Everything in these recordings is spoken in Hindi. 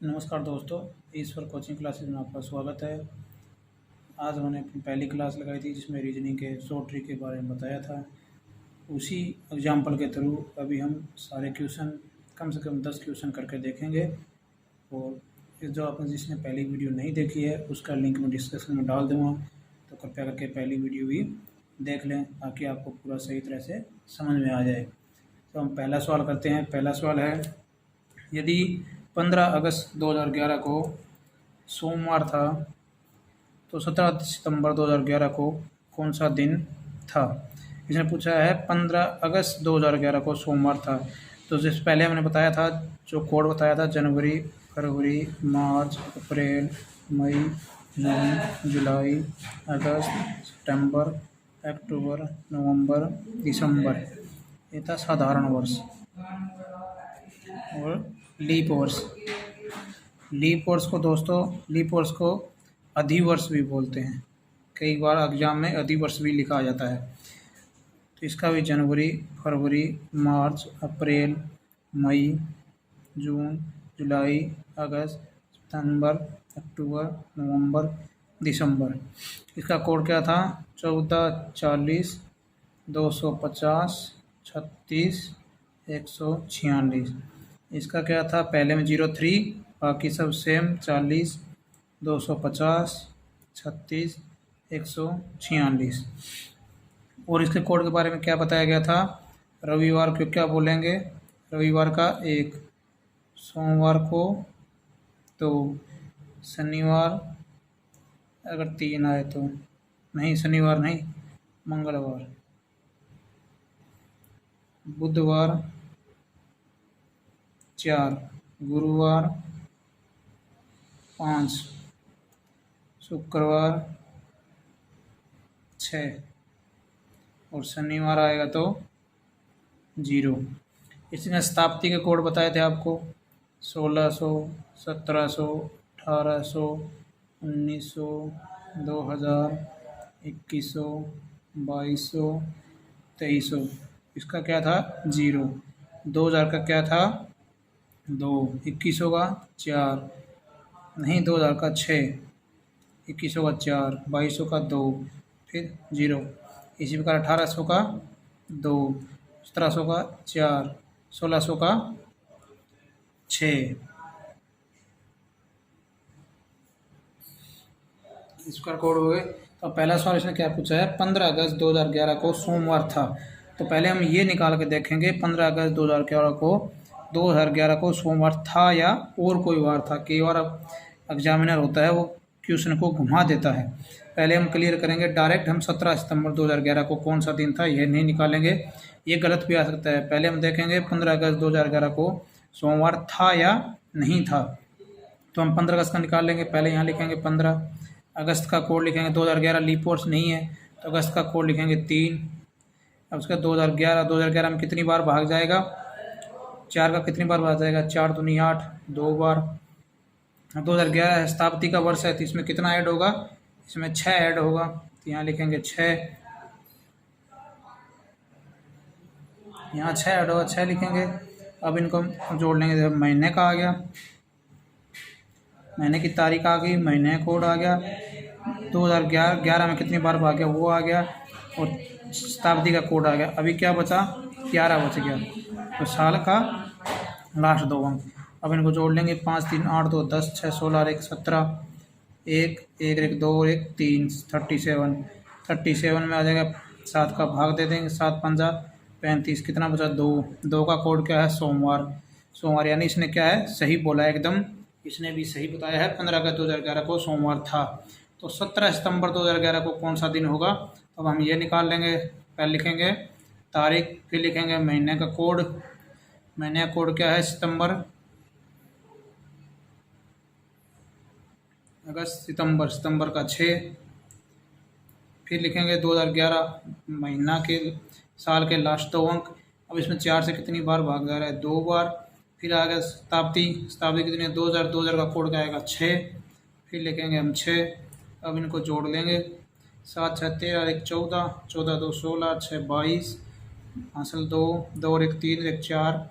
नमस्कार दोस्तों, ईश्वर कोचिंग क्लासेस में आपका स्वागत है। आज हमने अपनी पहली क्लास लगाई थी जिसमें रीजनिंग के शॉर्ट ट्रिक के बारे में बताया था। उसी एग्जाम्पल के थ्रू अभी हम सारे क्वेश्चन कम से कम 10 क्वेश्चन करके देखेंगे। और जो आपने जिसने पहली वीडियो नहीं देखी है उसका लिंक मैं डिस्क्रिप्शन में डाल दूँगा, तो कृपया करके पहली वीडियो भी देख लें ताकि आपको पूरा सही तरह से समझ में आ जाए। तो हम पहला सवाल करते हैं। पहला सवाल है, यदि 15 अगस्त 2011 को सोमवार था तो 17 सितंबर 2011 को कौन सा दिन था। इसने पूछा है 15 अगस्त 2011 को सोमवार था। तो जिस पहले हमने बताया था, जो कोड बताया था, जनवरी, फरवरी, मार्च, अप्रैल, मई, जून, जुलाई, अगस्त, सितंबर, अक्टूबर, नवंबर, दिसंबर। ये था साधारण वर्ष। और लीप वर्ष, लीप वर्ष को अधिवर्ष भी बोलते हैं। कई बार एग्जाम में अधिवर्ष भी लिखा जाता है। तो इसका भी जनवरी, फरवरी, मार्च, अप्रैल, मई, जून, जुलाई, अगस्त, सितंबर, अक्टूबर, नवंबर, दिसंबर। इसका कोड क्या था? 14, 40, 250, 36, 146। इसका क्या था? पहले में 03, बाकी सब सेम, 40, 250, 36, 146। और इसके कोड के बारे में क्या बताया गया था? रविवार को क्या बोलेंगे? रविवार का 1, सोमवार को 2, शनिवार अगर 3 आए तो नहीं, शनिवार नहीं, मंगलवार, बुधवार 4, गुरुवार 5, शुक्रवार 6 और शनिवार आएगा तो 0। इसने शताब्दी के कोड बताए थे आपको, 1600, 1700, 1800, 1900, 2000, 2100, 2200, 2300। इसका क्या था? 0। 2000 का क्या था? 2। 2100 का 4 नहीं, 2000 का 6, 2100 का 4, 2200 का 2, फिर 0। इसी प्रकार 1800 का 2, 1700 का 4, 1600 का 6। इसका कोड हो गए। तो पहला सवाल इसने क्या पूछा है? 15 अगस्त 2011 को सोमवार था। तो पहले हम ये निकाल के देखेंगे 15 अगस्त 2011 को सोमवार था या और कोई वार था। कई बार एग्जामिनर होता है वो क्वेश्चन को घुमा देता है। पहले हम क्लियर करेंगे, डायरेक्ट हम 17 सितंबर 2011 को कौन सा दिन था ये नहीं निकालेंगे, ये गलत भी आ सकता है। पहले हम देखेंगे 15 अगस्त 2011 को सोमवार था या नहीं था। तो हम 15 अगस्त का निकाल लेंगे। पहले यहाँ लिखेंगे 15 अगस्त का कोड लिखेंगे। 2011 लीप वर्ष नहीं है तो अगस्त का कोड लिखेंगे 3। अब उसका 2011 में कितनी बार भाग जाएगा? 4 का कितनी बार भाग जाएगा? 4 दूनी 8, 2 बार। 2011 शताब्दी का वर्ष है तो इसमें कितना ऐड होगा? इसमें 6 ऐड होगा। तो यहाँ लिखेंगे 6, यहाँ 6 ऐड होगा, 6 लिखेंगे। अब इनको हम जोड़ लेंगे। जब महीने का आ गया, महीने की तारीख आ गई, महीने कोड आ गया। 2011 में कितनी बार भाग गया वो आ गया, और शताब्दी का कोड आ गया। अभी क्या बचा? 11 बच गया। तो साल का लास्ट 2 अंक। अब इनको जोड़ लेंगे। 5, 3, 8, 2, 10, 6, 16 और 1, 17, 1, 1, 2 और 1, 3, 37 में आ जाएगा। 7 का भाग दे देंगे, 7 पंजा 35। कितना बचा? 2 का कोड क्या है? सोमवार। यानी इसने क्या है? सही बोला है एकदम। इसने भी सही बताया है, 15 अगस्त 2011 को सोमवार था। तो 17 सितंबर 2011 को कौन सा दिन होगा? अब हम ये निकाल लेंगे। पहले लिखेंगे तारीख, फिर लिखेंगे महीने का कोड। महीने का कोड क्या है? सितंबर, अगस्त, सितंबर का 6। फिर लिखेंगे 2011 महीना के साल के लास्ट 2 अंक। अब इसमें 4 से कितनी बार भाग जा रहा है? 2 बार। फिर आ गया शताब्दी कितनी है? 2000 का कोड क्या आएगा? 6। फिर लिखेंगे हम 6। अब इनको जोड़ लेंगे। 7, 6, 13, 1, 14, 14, 2, 16, 6, 22, हासिल 2, 2 और 1, 3, 1, 4,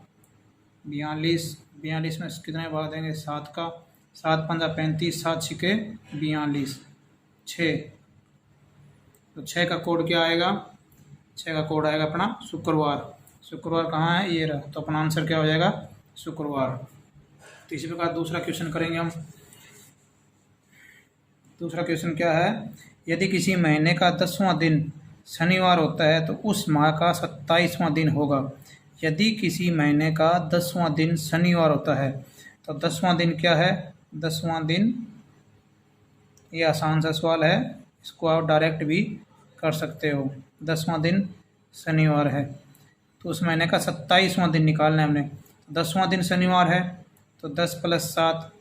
42, 42 में कितने भाग देंगे? 7 का। 7 पंजा 35, 7 छिके 42, 6। तो 6 का कोड क्या आएगा? 6 का कोड आएगा अपना शुक्रवार। शुक्रवार कहाँ है? ये रहा। तो अपना आंसर क्या हो जाएगा? शुक्रवार। तो इसी प्रकार दूसरा क्वेश्चन करेंगे हम। दूसरा क्वेश्चन क्या है? यदि किसी महीने का 10वां दिन शनिवार होता है तो उस माह का 27वां दिन होगा। यदि किसी महीने का 10वां दिन शनिवार होता है तो 10वां दिन क्या है? 10वां दिन, ये आसान सा सवाल है, इसको आप डायरेक्ट भी कर सकते हो। 10वां दिन शनिवार है तो उस महीने का 27वां दिन निकालना है हमने। 10वां दिन शनिवार है तो 10 + 7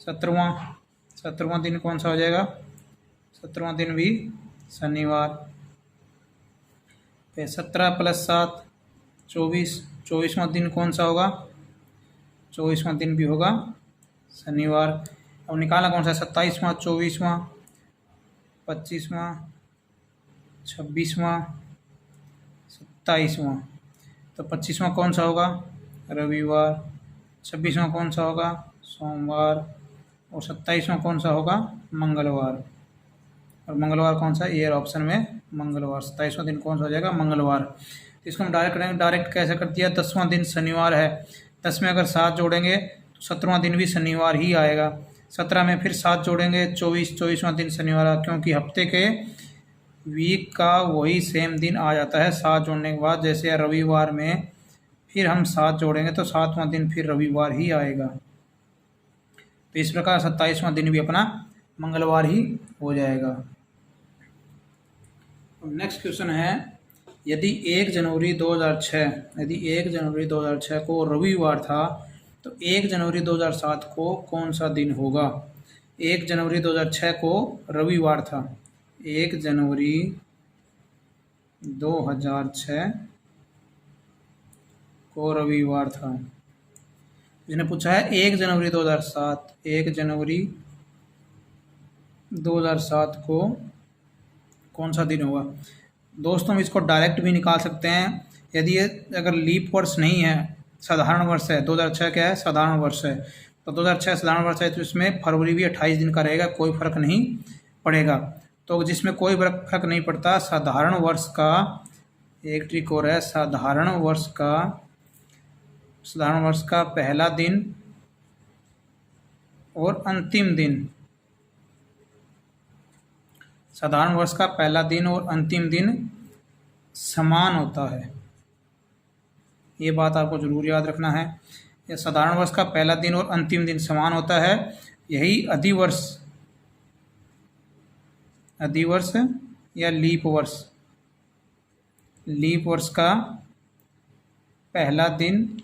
17वां। 17वां दिन कौन सा हो जाएगा? 17वां दिन भी शनिवार। फिर 17 + 7 24। 24वां दिन कौन सा होगा? 24वां दिन भी होगा शनिवार। अब निकालना कौन सा? 27वां, 24वां, 25वां, 26वां, 27वां। तो 25वां कौन सा होगा? रविवार। 26वां कौन सा होगा? सोमवार। और 27वां कौन सा होगा? मंगलवार। और मंगलवार कौन सा? ये ऑप्शन में मंगलवार। 27वां दिन कौन सा हो जाएगा? मंगलवार। तो इसको हम डायरेक्ट करेंगे। डायरेक्ट कैसे कर दिया? 10वां दिन शनिवार है, 10 में अगर 7 जोड़ेंगे तो 17वां दिन भी शनिवार ही आएगा। 17 में फिर 7 जोड़ेंगे 24, 24वां दिन शनिवार आएगा, क्योंकि हफ्ते के वीक का वही सेम दिन आ जाता है 7 जोड़ने के बाद। जैसे रविवार में फिर हम 7 जोड़ेंगे तो 7वां दिन फिर रविवार ही आएगा। तो इस प्रकार 27वां दिन भी अपना मंगलवार ही हो जाएगा। नेक्स्ट क्वेश्चन है, यदि 1 जनवरी 2006 को रविवार था तो 1 जनवरी 2007 को कौन सा दिन होगा? 1 जनवरी 2006 को रविवार था। 1 जनवरी 2006 को रविवार था। जिसने पूछा है 1 जनवरी 2007, 1 जनवरी 2007 को कौन सा दिन होगा? दोस्तों, हम इसको डायरेक्ट भी निकाल सकते हैं। यदि ये अगर लीप वर्ष नहीं है, साधारण वर्ष है, 2006 क्या है? साधारण वर्ष है। तो 2006 साधारण वर्ष है तो इसमें फरवरी भी 28 दिन का रहेगा, कोई फर्क नहीं पड़ेगा। तो जिसमें कोई फर्क नहीं पड़ता, साधारण वर्ष का एक ट्रिक और है। साधारण वर्ष का पहला दिन और अंतिम दिन, साधारण वर्ष का पहला दिन और अंतिम दिन समान होता है। ये बात आपको जरूर याद रखना है। यह साधारण वर्ष का पहला दिन और अंतिम दिन समान होता है, यही अधिवर्ष या लीप वर्ष का पहला दिन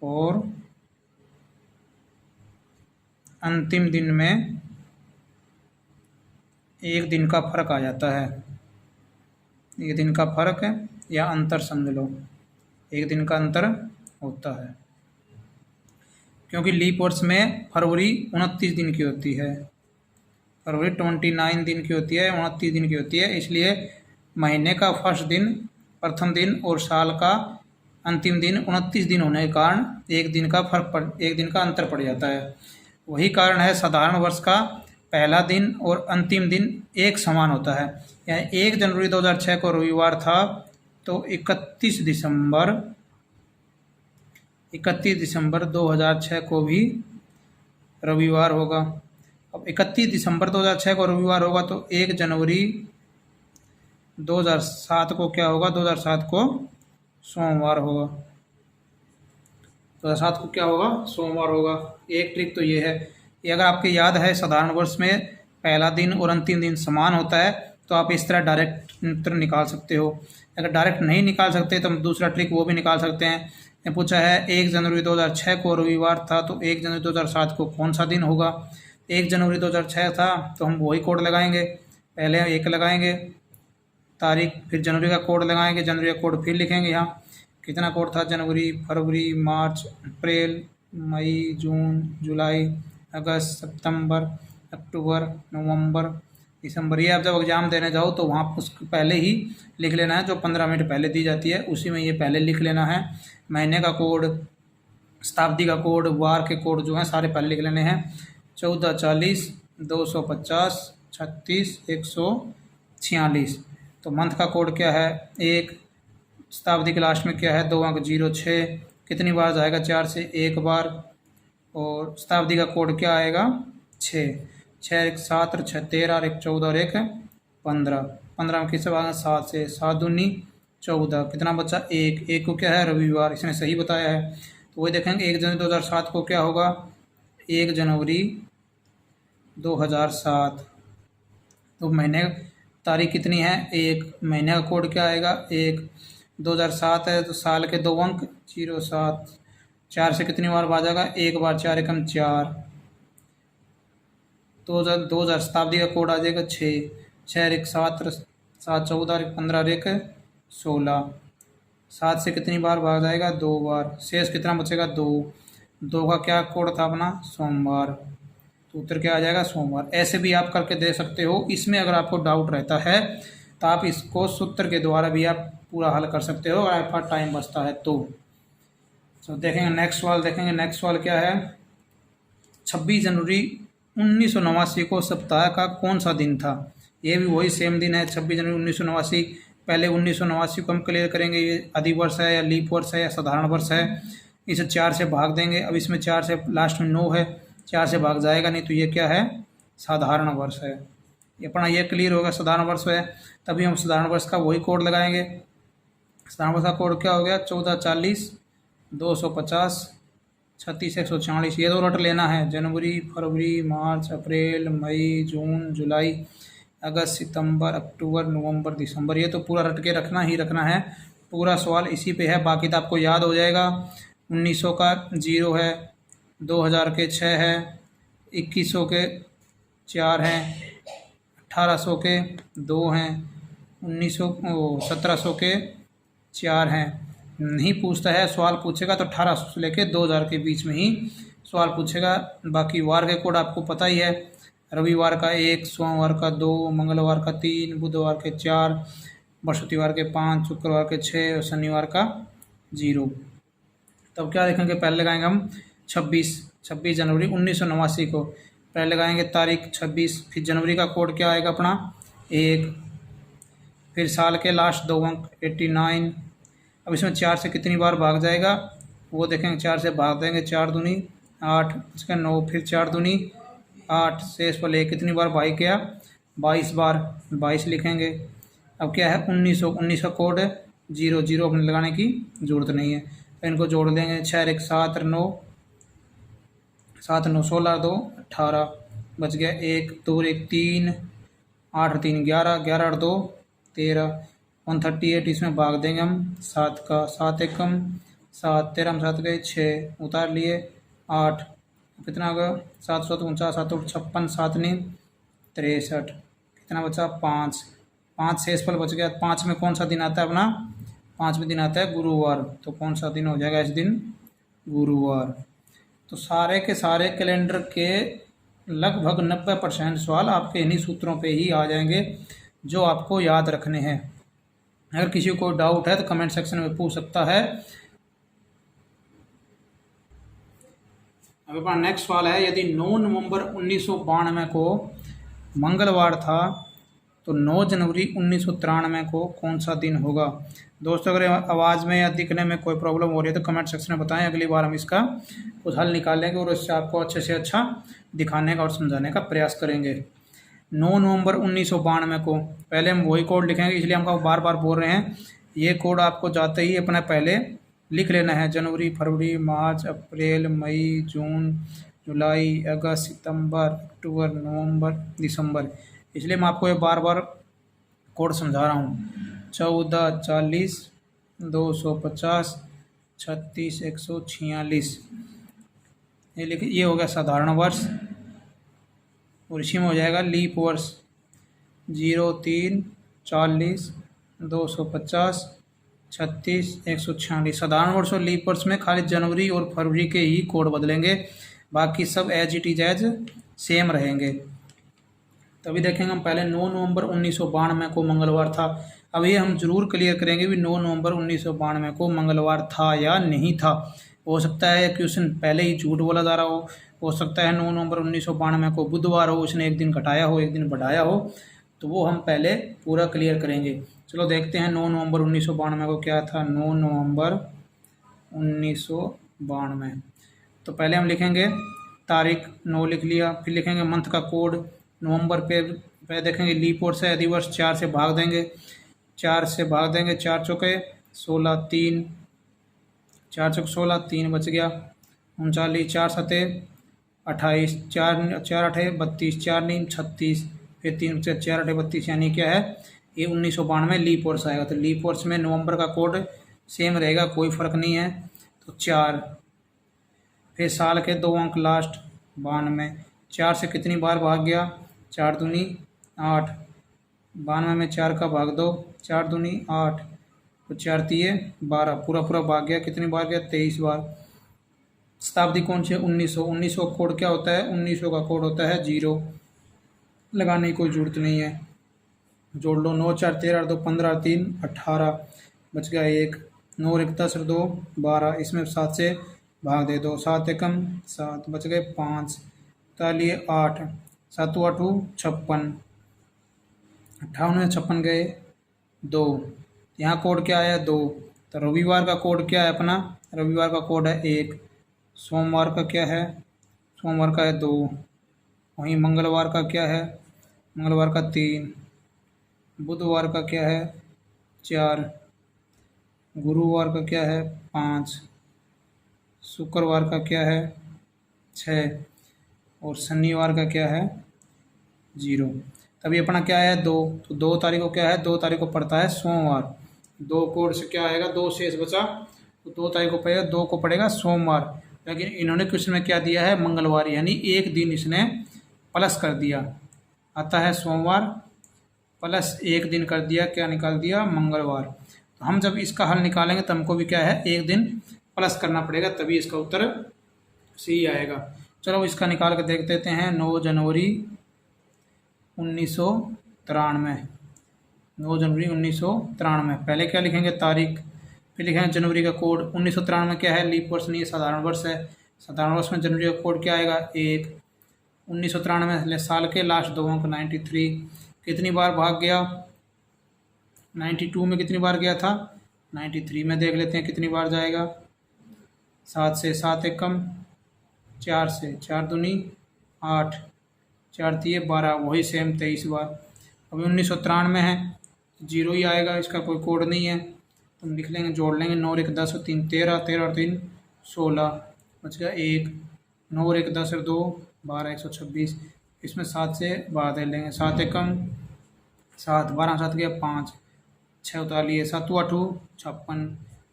और अंतिम दिन में एक दिन का फर्क आ जाता है। एक दिन का फर्क है या अंतर समझ लो, एक दिन का अंतर होता है, क्योंकि लीप वर्ष में फरवरी 29 दिन की होती है। फरवरी 29 दिन की होती है, 29 दिन की होती है। इसलिए महीने का फर्स्ट दिन, प्रथम दिन और साल का अंतिम दिन 29 दिन होने के कारण एक दिन का अंतर पड़ जाता है। वही कारण है साधारण वर्ष का पहला दिन और अंतिम दिन एक समान होता है। यानी 1 जनवरी 2006 को रविवार था तो 31 दिसंबर 2006 को भी रविवार होगा। अब 31 दिसंबर 2006 को रविवार होगा तो 1 जनवरी 2007 को क्या होगा? 2007 को सोमवार होगा। 2007 को क्या होगा? सोमवार होगा। एक ट्रिक तो ये है। ये अगर आपके याद है, साधारण वर्ष में पहला दिन और अंतिम दिन समान होता है तो आप इस तरह डायरेक्ट उत्तर निकाल सकते हो। अगर डायरेक्ट नहीं निकाल सकते तो हम दूसरा ट्रिक वो भी निकाल सकते हैं। ये पूछा है 1 जनवरी 2006 को रविवार था तो 1 जनवरी 2007 को कौन सा दिन होगा? 1 जनवरी 2006 था तो हम वही कोड लगाएंगे। पहले 1 लगाएंगे तारीख, फिर जनवरी का कोड लगाएंगे, जनवरी का कोड फिर लिखेंगे। यहाँ कितना कोड था? जनवरी, फरवरी, मार्च, अप्रैल, मई, जून, जुलाई, अगस्त, सितंबर, अक्टूबर, नवंबर, दिसंबर। ये आप जब एग्ज़ाम देने जाओ तो वहाँ उसको पहले ही लिख लेना है, जो 15 मिनट पहले दी जाती है उसी में ये पहले लिख लेना है। महीने का कोड, शताब्दी का कोड, वार के कोड जो हैं सारे पहले लिख लेने हैं। 1440, 250, 36, 146। तो मंथ का कोड क्या है 1, शताब्दी के लास्ट में क्या है 2 अंक 06, कितनी बार जाएगा 4 से 1 बार, और शताब्दी का कोड क्या आएगा 6, 6 1 7 और 6 13 और 1 14 और 1 15, 15 में किससे भागा 7 से, 7 दूनी 14, कितना बचा 1, 1 को क्या है रविवार, इसने सही बताया है। तो वही देखेंगे 1 जनवरी 2007 को क्या होगा 1 जनवरी 2007। तो महीने तारीख कितनी है 1, महीने का कोड क्या आएगा 1, 2007 है तो साल के 2 अंक 07, 4 से कितनी बार भागेगा 1 बार, 4 एकम 4, 2000 शताब्दी का कोड आ जाएगा 6, 6 1 7, 7 14 1 15 और 1 16, 7 से कितनी बार भाग जाएगा 2 बार, शेष कितना बचेगा 2, 2 का क्या कोड था अपना सोमवार, तो उत्तर क्या आ जाएगा सोमवार। ऐसे भी आप करके दे सकते हो। इसमें अगर आपको डाउट रहता है तो आप इसको सूत्र के द्वारा भी आप पूरा हल कर सकते हो, अगर आपका टाइम बचता है तो देखेंगे नेक्स्ट सवाल। देखेंगे नेक्स्ट सवाल क्या है 26 जनवरी 1989 को सप्ताह का कौन सा दिन था। ये भी वही सेम दिन है 26 जनवरी 1989। पहले 1989 को हम क्लियर करेंगे, ये अधिवर्ष है या लीप वर्ष है या साधारण वर्ष है। इसे 4 से भाग देंगे। अब इसमें 4 से लास्ट में 9 है, 4 से भाग जाएगा नहीं, तो ये क्या है साधारण वर्ष है। ये अपना ये क्लियर होगा साधारण वर्ष है, तभी हम साधारण वर्ष का वही कोड लगाएंगे। साधारण वर्ष का कोड क्या हो गया 1440, 250, 36, 146। ये 2 रट लेना है, जनवरी, फरवरी, मार्च, अप्रैल, मई, जून, जुलाई, अगस्त, सितंबर, अक्टूबर, नवंबर, दिसंबर। ये तो पूरा रट के रखना ही रखना है। पूरा सवाल इसी पे है, बाकी तो आपको याद हो जाएगा। 1900 का 0 है, 2000 के 6 है, 2100 के 4 हैं, 1800 के 2 हैं, 1700 के 4 हैं। नहीं पूछता है, सवाल पूछेगा तो 1800 से लेके 2000 के बीच में ही सवाल पूछेगा। बाकी वार के कोड आपको पता ही है, रविवार का 1, सोमवार का 2, मंगलवार का 3, बुधवार के 4, बृहस्पतिवार के 5, शुक्रवार के 6 और शनिवार का 0। तब क्या देखेंगे, पहले लगाएंगे हम 26 जनवरी 1989 को पहले लगाएंगे तारीख 26। फिर जनवरी का कोड क्या आएगा अपना 1, फिर साल के लास्ट 2 अंक 89। अब इसमें 4 से कितनी बार भाग जाएगा वो देखेंगे, 4 से भाग देंगे, 4 दूनी 8, इसका 9, फिर 4 दूनी 8, शेष पर ले कितनी बार भाई किया 22 बार, 22 लिखेंगे। अब क्या है 1900 का कोड है 00, अपने लगाने की ज़रूरत नहीं है, तो इनको जोड़ देंगे। 6 1 7 9, 7 9 16, 2 18, बच गया 1 2 1 3, 8 3 11, 11 8 2 13, 138। इसमें भाग देंगे हम 7 का, 7 1 कम 7, 13 में 7 गए 6, उतार लिए 8, कितना होगा 7 7 49, 7 8 56, 7 9 63, कितना बचा 5, 5 शेष फल बच गया। 5 में कौन सा दिन आता है अपना 5 में दिन आता है गुरुवार, तो कौन सा दिन हो जाएगा इस दिन गुरुवार। तो सारे के सारे कैलेंडर के लगभग 90% सवाल आपके इन्हीं सूत्रों पे ही आ जाएंगे जो आपको याद रखने हैं। अगर किसी को डाउट है तो कमेंट सेक्शन में पूछ सकता है। अब अपना नेक्स्ट सवाल है, यदि 9 नवंबर 1992 को मंगलवार था तो 9 जनवरी 1993 को कौन सा दिन होगा। दोस्तों अगर आवाज़ में या दिखने में कोई प्रॉब्लम हो रही है तो कमेंट सेक्शन में बताएं, अगली बार हम इसका कुछ हल निकालेंगे और इससे आपको अच्छे से अच्छा दिखाने का और समझाने का प्रयास करेंगे। 9 नवंबर 1992 को पहले हम वही कोड लिखेंगे, इसलिए हम बार बार बोल रहे हैं। ये कोड आपको जाते ही अपना पहले लिख लेना है, जनवरी, फरवरी, मार्च, अप्रैल, मई, जून, जुलाई, अगस्त, सितंबर, अक्टूबर, नवंबर, दिसंबर। इसलिए मैं आपको ये बार बार कोड समझा रहा हूँ। 14 40, 250, 36, 146। ये लिखिए, ये हो गया साधारण वर्ष और इसी में हो जाएगा लीप वर्ष 0 3 40, 250, 36, 146। साधारण वर्ष और लीप वर्ष में खाली जनवरी और फरवरी के ही कोड बदलेंगे, बाकी सब as it is as same रहेंगे। तभी देखेंगे हम पहले 9 नवंबर 1992 को मंगलवार था। अब ये हम जरूर क्लियर करेंगे भी 9 नवंबर 1992 को मंगलवार था या नहीं था। हो सकता है क्वेश्चन पहले ही झूठ बोला जा रहा हो सकता है 9 नवंबर 1992 को बुधवार हो, उसने एक दिन घटाया हो, एक दिन बढ़ाया हो, तो वो हम पहले पूरा क्लियर करेंगे। चलो देखते हैं 9 नवंबर 1992 को क्या था। 9 नवंबर 1992, तो पहले हम लिखेंगे तारीख 9 लिख लिया, फिर लिखेंगे मंथ का कोड, नवंबर पे देखेंगे लीप ईयर से दिवस 4 से भाग देंगे, 4 चौके 16, 3 4 चौके 16, 3 बच गया 39, 4 सते 28, 4 8 32, 4 9 36, फिर 3 से 4 8 32, यानी क्या है ये 1992 लीप ईयर्स आएगा। तो लीप ईयर्स में नवंबर का कोड सेम रहेगा, कोई फ़र्क नहीं है, तो 4। फिर साल के 2 अंक लास्ट 92, 4 से कितनी बार भाग गया, 4 दूनी 8, 92 में 4 का भाग दो, 4 दूनी 8, तो 4 तिये 12, पूरा भाग गया, कितनी बार गया 23 बार। शताब्दी कौन सी है 1900, 1900 का कोड क्या होता है, 1900 का कोड होता है 0, लगाने की कोई ज़रूरत नहीं है, जोड़ लो 9 4 13 2 15 3 18, बच गया 1, 9 1 10 2 12, इसमें 7 से भाग दे दो, 7 एकम 7, बच गए 5, तालिए 8, 7 8 56, 58 में 56 गए 2, यहाँ कोड क्या आया 2। तो रविवार का कोड क्या है अपना, रविवार का कोड है 1, सोमवार का क्या है, सोमवार का है 2, वहीं मंगलवार का क्या है, मंगलवार का 3, बुधवार का क्या है 4, गुरुवार का क्या है 5, शुक्रवार का क्या है 6, और शनिवार का क्या है 0। तभी अपना क्या है 2, तो 2 तारीख को क्या है, 2 तारीख को पड़ता है सोमवार, 2 कोड से क्या आएगा 2 शेष बचा, तो 2 तारीख को पड़ेगा, 2 को पड़ेगा सोमवार, लेकिन इन्होंने क्वेश्चन में क्या दिया है मंगलवार, यानी एक दिन इसने प्लस कर दिया, आता है सोमवार प्लस एक दिन कर दिया, क्या निकाल दिया मंगलवार। तो हम जब इसका हल निकालेंगे तो हमको भी क्या है एक दिन प्लस करना पड़ेगा, तभी इसका उत्तर सही आएगा। चलो इसका निकाल कर देख देते हैं। 9 जनवरी 1993, 9 जनवरी 1993, पहले क्या लिखेंगे तारीख, फिर लिखेंगे जनवरी का कोड। 1993 में क्या है लीप वर्ष नहीं है, साधारण वर्ष है, साधारण वर्ष में जनवरी का कोड क्या आएगा 1। 1993 में साल के लास्ट 2 अंक 93, कितनी बार भाग गया 92 में कितनी बार गया था 93 में, देख लेते हैं कितनी बार जाएगा, 7 से 7 एकम 4 से 4 दूनी 8, 4 तिये 12, वही सेम 23 बार। अभी 1993 है 0 ही आएगा, इसका कोई कोड नहीं है, तो हम लिख लेंगे जोड़ लेंगे 9 1 10 3 13, 13 और 3 16, बच गया 1, 9 1 10 और 2 12 126, इसमें 7 से बाद लेंगे, 7 एकम 7, 12 7 गया 5, 6 उतार लिए, 7 8 56,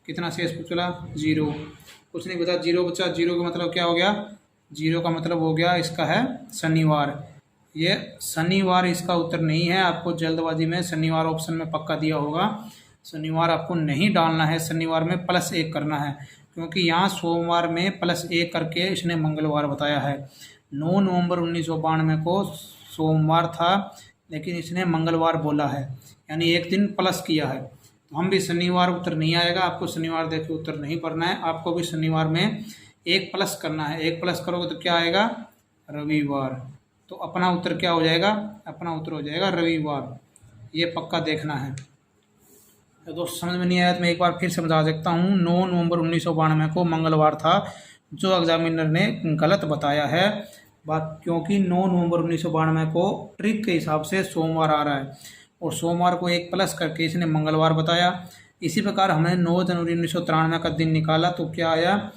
कितना शेष बचा 0, कुछ नहीं बचा, 0 बचा। 0 का मतलब क्या हो गया, 0 का मतलब हो गया इसका है शनिवार, ये शनिवार इसका उत्तर नहीं है, आपको जल्दबाजी में शनिवार ऑप्शन में पक्का दिया होगा, शनिवार आपको नहीं डालना है, शनिवार में +1 करना है, क्योंकि यहाँ सोमवार में +1 करके इसने मंगलवार बताया है। 9 नवंबर 1992 को सोमवार था, लेकिन इसने मंगलवार बोला है, यानी एक दिन प्लस किया है। तो हम भी शनिवार उत्तर नहीं आएगा, आपको शनिवार देख के उत्तर नहीं पढ़ना है, आपको भी शनिवार में 1 प्लस करना है, 1 प्लस करोगे तो क्या आएगा रविवार, तो अपना उत्तर क्या हो जाएगा, अपना उत्तर हो जाएगा रविवार, ये पक्का देखना है। तो दोस्त समझ में नहीं आया तो मैं एक बार फिर समझा सकता हूँ। 9 नवंबर 1992 को मंगलवार था, जो एग्जामिनर ने गलत बताया है बात, क्योंकि 9 नवंबर 1992 को ट्रिक के हिसाब से सोमवार आ रहा है, और सोमवार को 1 प्लस करके इसने मंगलवार बताया। इसी प्रकार हमने 9 जनवरी 1993 का दिन निकाला तो क्या आया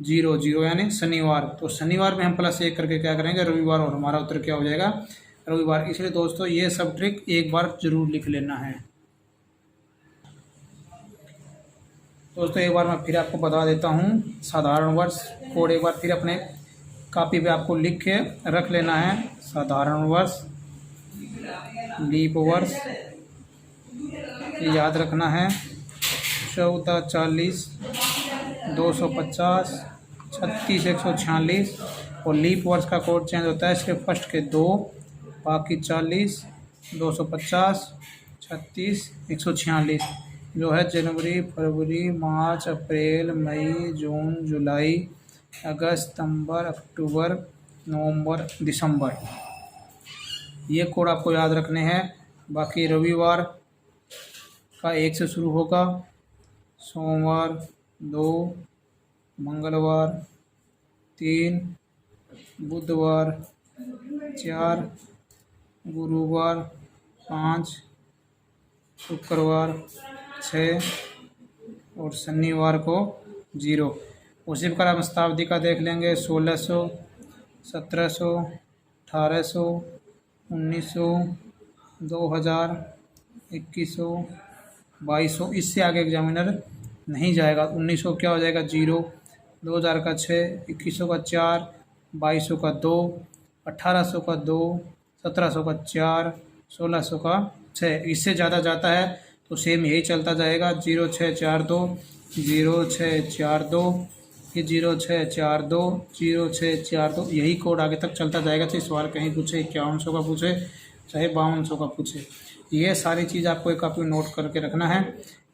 0 0, यानी शनिवार, तो शनिवार में हम +1 करके क्या करेंगे रविवार, और हमारा उत्तर क्या हो जाएगा रविवार। इसलिए दोस्तों ये सब ट्रिक एक बार जरूर लिख लेना है। दोस्तों एक बार मैं फिर आपको बता देता हूँ, साधारण वर्ष कोड एक बार फिर अपने कॉपी पे आपको लिख के रख लेना है। साधारण वर्ष, लीप वर्ष याद रखना है, 14 40 250 36 146, और लीप वर्ष का कोड चेंज होता है सिर्फ फर्स्ट के 2, बाकी 40 250 36 146, जो है जनवरी, फरवरी, मार्च, अप्रैल, मई, जून, जुलाई, अगस्त, सितंबर, अक्टूबर, नवंबर, दिसंबर। ये कोड आपको याद रखने हैं। बाकी रविवार का 1 से शुरू होगा, सोमवार 2, मंगलवार 3, बुधवार 4, गुरुवार 5, शुक्रवार 6 और शनिवार को 0। उसी प्रकार हम शताब्दी का देख लेंगे 1600, 1700, 1800, 1900, 2000, 2100, 2200। इससे आगे एग्जामिनर नहीं जाएगा। 1900 क्या हो जाएगा 0, 2000 का 6, 2100 का 4, 2200 का 2, 1800 का 2, 1700 का 4, 1600 का 6। इससे ज़्यादा जाता है तो सेम यही चलता जाएगा 0642, 0642, फिर 0642, 0642। यही कोड आगे तक चलता जाएगा। चाहे सवाल कहीं पूछे 5100 का पूछे, चाहे 5200 का पूछे। ये सारी चीज़ आपको एक कॉपी नोट करके रखना है।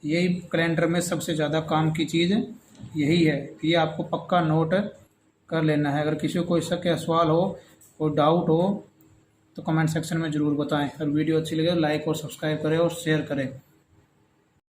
यही कैलेंडर में सबसे ज़्यादा काम की चीज़ यही है। ये आपको पक्का नोट कर लेना है। अगर किसी को कोई शक या सवाल हो, कोई डाउट हो तो कमेंट सेक्शन में ज़रूर बताएं। और वीडियो अच्छी लगे तो लाइक और सब्सक्राइब करें और शेयर करें।